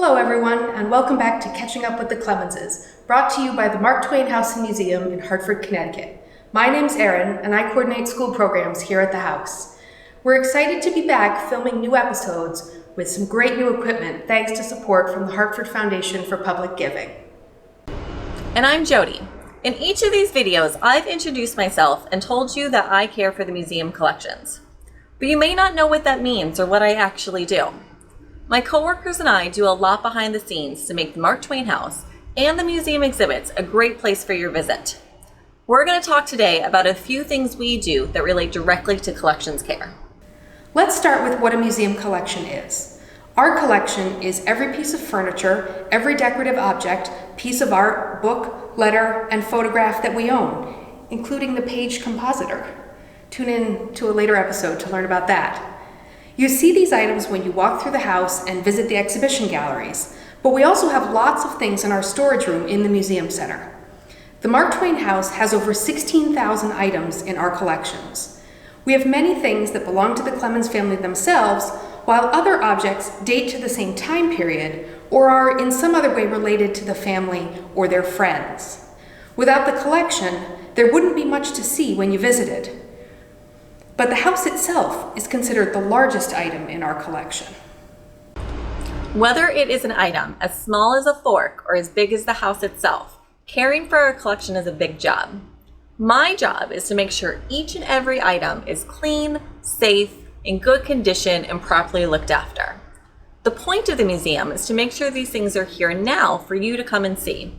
Hello everyone, and welcome back to Catching Up with the Clemenses, brought to you by the Mark Twain House and Museum in Hartford, Connecticut. My name's Erin, and I coordinate school programs here at the house. We're excited to be back filming new episodes with some great new equipment thanks to support from the Hartford Foundation for Public Giving. And I'm Jodi. In each of these videos, I've introduced myself and told you that I care for the museum collections. But you may not know what that means or what I actually do. My coworkers and I do a lot behind the scenes to make the Mark Twain House and the museum exhibits a great place for your visit. We're going to talk today about a few things we do that relate directly to collections care. Let's start with what a museum collection is. Our collection is every piece of furniture, every decorative object, piece of art, book, letter, and photograph that we own, including the page compositor. Tune in to a later episode to learn about that. You see these items when you walk through the house and visit the exhibition galleries, but we also have lots of things in our storage room in the museum center. The Mark Twain House has over 16,000 items in our collections. We have many things that belong to the Clemens family themselves, while other objects date to the same time period or are in some other way related to the family or their friends. Without the collection, there wouldn't be much to see when you visited. But the house itself is considered the largest item in our collection. Whether it is an item as small as a fork or as big as the house itself, caring for our collection is a big job. My job is to make sure each and every item is clean, safe, in good condition, and properly looked after. The point of the museum is to make sure these things are here now for you to come and see,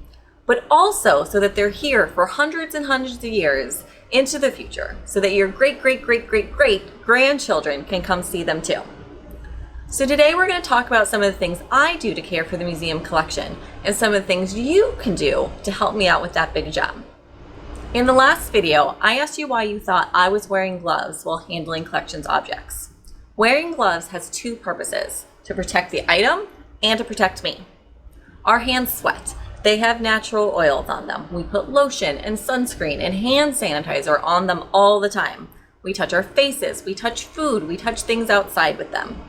but also so that they're here for hundreds and hundreds of years into the future, so that your great-great-great-great-grandchildren can come see them too. So today we're going to talk about some of the things I do to care for the museum collection and some of the things you can do to help me out with that big job. In the last video, I asked you why you thought I was wearing gloves while handling collections objects. Wearing gloves has two purposes: to protect the item and to protect me. Our hands sweat. They have natural oils on them. We put lotion and sunscreen and hand sanitizer on them all the time. We touch our faces, we touch food, we touch things outside with them.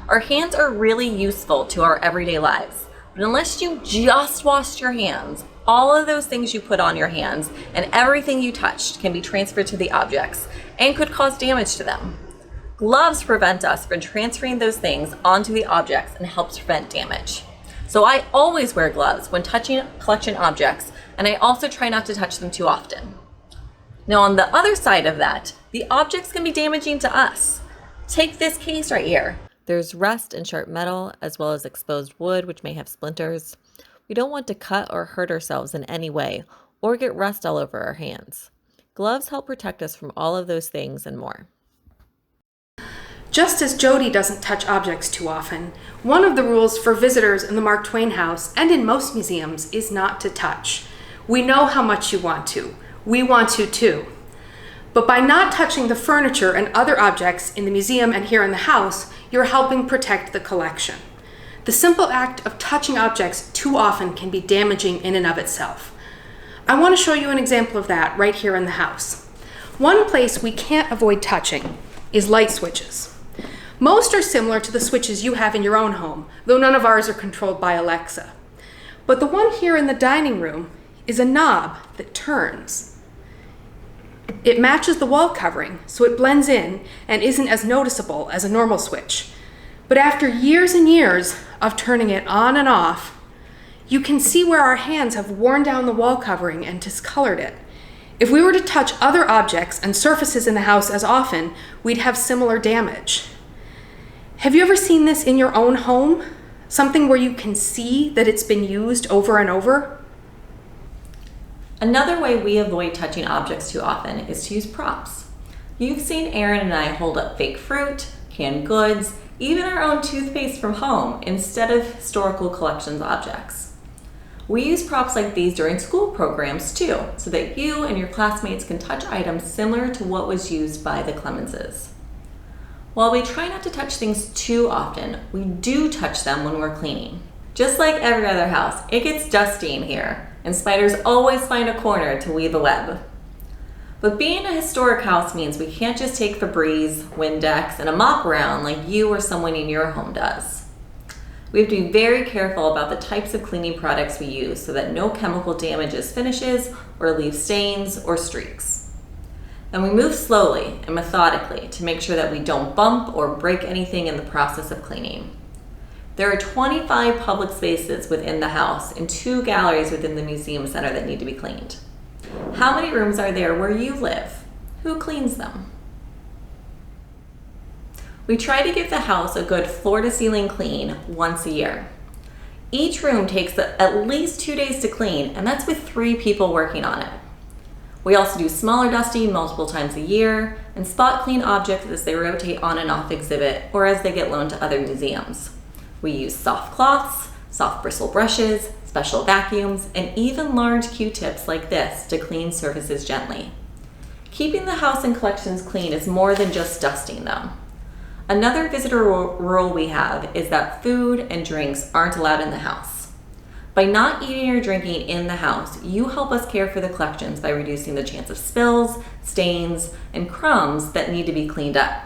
Our hands are really useful to our everyday lives. But unless you just washed your hands, all of those things you put on your hands and everything you touched can be transferred to the objects and could cause damage to them. Gloves prevent us from transferring those things onto the objects and helps prevent damage. So I always wear gloves when touching collection objects, and I also try not to touch them too often. Now on the other side of that, the objects can be damaging to us. Take this case right here. There's rust and sharp metal, as well as exposed wood, which may have splinters. We don't want to cut or hurt ourselves in any way, or get rust all over our hands. Gloves help protect us from all of those things and more. Just as Jodi doesn't touch objects too often, one of the rules for visitors in the Mark Twain House and in most museums is not to touch. We know how much you want to. We want to too. But by not touching the furniture and other objects in the museum and here in the house, you're helping protect the collection. The simple act of touching objects too often can be damaging in and of itself. I want to show you an example of that right here in the house. One place we can't avoid touching is light switches. Most are similar to the switches you have in your own home, though none of ours are controlled by Alexa. But the one here in the dining room is a knob that turns. It matches the wall covering, so it blends in and isn't as noticeable as a normal switch. But after years and years of turning it on and off, you can see where our hands have worn down the wall covering and discolored it. If we were to touch other objects and surfaces in the house as often, we'd have similar damage. Have you ever seen this in your own home? Something where you can see that it's been used over and over? Another way we avoid touching objects too often is to use props. You've seen Erin and I hold up fake fruit, canned goods, even our own toothpaste from home instead of historical collections objects. We use props like these during school programs too, so that you and your classmates can touch items similar to what was used by the Clemenses. While we try not to touch things too often, we do touch them when we're cleaning. Just like every other house, it gets dusty in here, and spiders always find a corner to weave a web. But being a historic house means we can't just take Febreze, Windex, and a mop around like you or someone in your home does. We have to be very careful about the types of cleaning products we use so that no chemical damages finishes or leaves stains or streaks. And we move slowly and methodically to make sure that we don't bump or break anything in the process of cleaning. There are 25 public spaces within the house and 2 galleries within the museum center that need to be cleaned. How many rooms are there where you live? Who cleans them? We try to give the house a good floor-to-ceiling clean once a year. Each room takes at least 2 days to clean, and that's with 3 people working on it. We also do smaller dusting multiple times a year and spot clean objects as they rotate on and off exhibit or as they get loaned to other museums. We use soft cloths, soft bristle brushes, special vacuums, and even large Q-tips like this to clean surfaces gently. Keeping the house and collections clean is more than just dusting them. Another visitor rule we have is that food and drinks aren't allowed in the house. By not eating or drinking in the house, you help us care for the collections by reducing the chance of spills, stains, and crumbs that need to be cleaned up.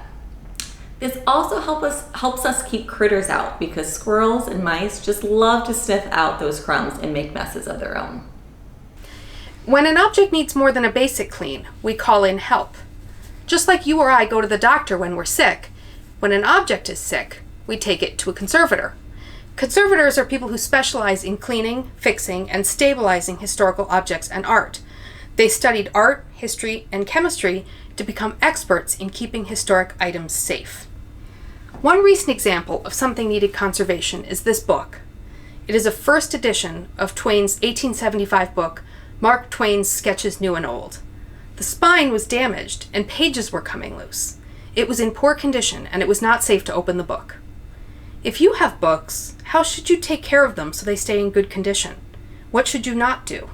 This also helps us keep critters out because squirrels and mice just love to sniff out those crumbs and make messes of their own. When an object needs more than a basic clean, we call in help. Just like you or I go to the doctor when we're sick, when an object is sick, we take it to a conservator. Conservators are people who specialize in cleaning, fixing, and stabilizing historical objects and art. They studied art, history, and chemistry to become experts in keeping historic items safe. One recent example of something needed conservation is this book. It is a first edition of Twain's 1875 book, Mark Twain's Sketches New and Old. The spine was damaged and pages were coming loose. It was in poor condition and it was not safe to open the book. If you have books, how should you take care of them so they stay in good condition? What should you not do?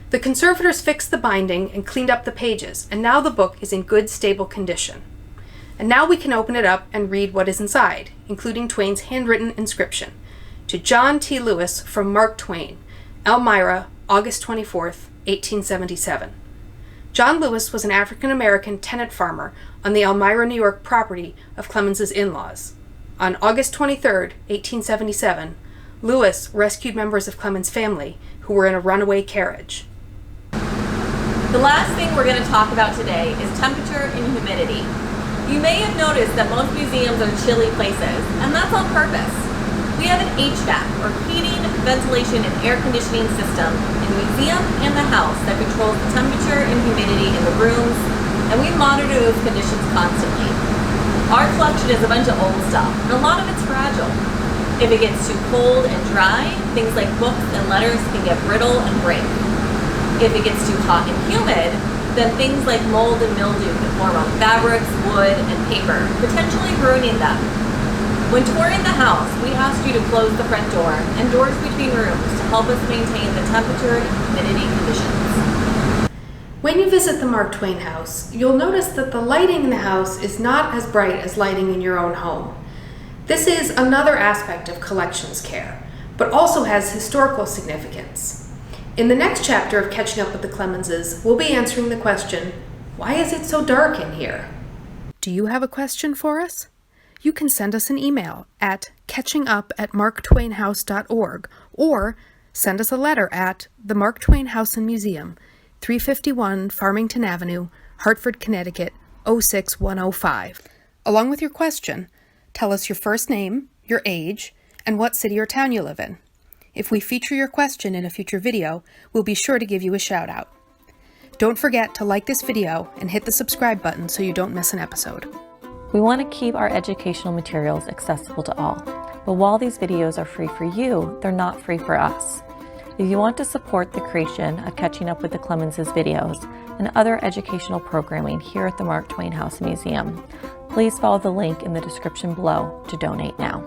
The conservators fixed the binding and cleaned up the pages, and now the book is in good, stable condition. And now we can open it up and read what is inside, including Twain's handwritten inscription. To John T. Lewis from Mark Twain, Elmira, August 24th, 1877. John Lewis was an African-American tenant farmer on the Elmira, New York property of Clemens's in-laws. On August 23rd, 1877, Lewis rescued members of Clemens' family who were in a runaway carriage. The last thing we're going to talk about today is temperature and humidity. You may have noticed that most museums are chilly places, and that's on purpose. We have an HVAC, or heating, ventilation, and air conditioning system in the museum and the house that controls the temperature and humidity in the rooms, and we monitor those conditions constantly. Our collection is a bunch of old stuff, and a lot of it's fragile. If it gets too cold and dry, things like books and letters can get brittle and break. If it gets too hot and humid, then things like mold and mildew can form on fabrics, wood, and paper, potentially ruining them. When touring the house, we ask you to close the front door and doors between rooms to help us maintain the temperature and humidity conditions. When you visit the Mark Twain house, you'll notice that the lighting in the house is not as bright as lighting in your own home. This is another aspect of collections care, but also has historical significance. In the next chapter of Catching Up with the Clemenses, we'll be answering the question, why is it so dark in here? Do you have a question for us? You can send us an email at catchingup@marktwainhouse.org or send us a letter at the Mark Twain House and Museum, 351 Farmington Avenue, Hartford, Connecticut, 06105. Along with your question, tell us your first name, your age, and what city or town you live in. If we feature your question in a future video, we'll be sure to give you a shout out. Don't forget to like this video and hit the subscribe button so you don't miss an episode. We want to keep our educational materials accessible to all, but while these videos are free for you, they're not free for us. If you want to support the creation of Catching Up with the Clemenses videos and other educational programming here at the Mark Twain House and Museum, please follow the link in the description below to donate now.